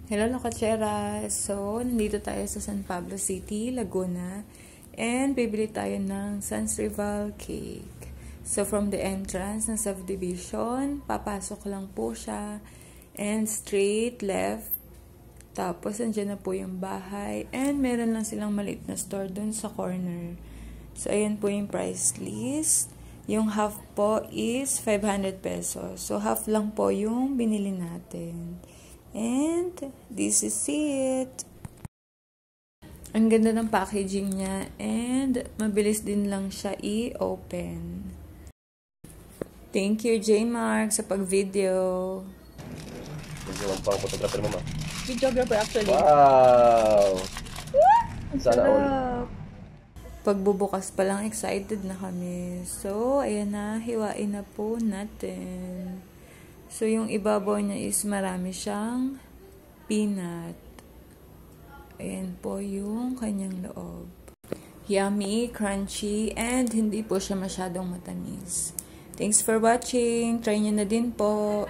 Hello Lokachera! So, nandito tayo sa San Pablo City, Laguna. And bibili tayo ng Sans Rival Cake. So, from the entrance ng subdivision, papasok lang po siya. And straight left. Tapos, andyan na po yung bahay. And meron lang silang maliit na store dun sa corner. So, ayan po yung price list. Yung half po is 500 pesos. So, half lang po yung binili natin. And this is it. Ang ganda ng packaging niya and mabilis din lang siya i-open. Thank you, J-Mark, sa pag-video. Yung pang photographer mo, ma? Videographer actually. Wow! Sana all. Pagbubukas pa lang, excited na kami. So, ayan na, hiwain na po natin. So, yung ibabaw niya is marami siyang peanut. Ayan po yung kanyang loob. Yummy, crunchy, and hindi po siya masyadong matamis. Thanks for watching. Try nyo na din po.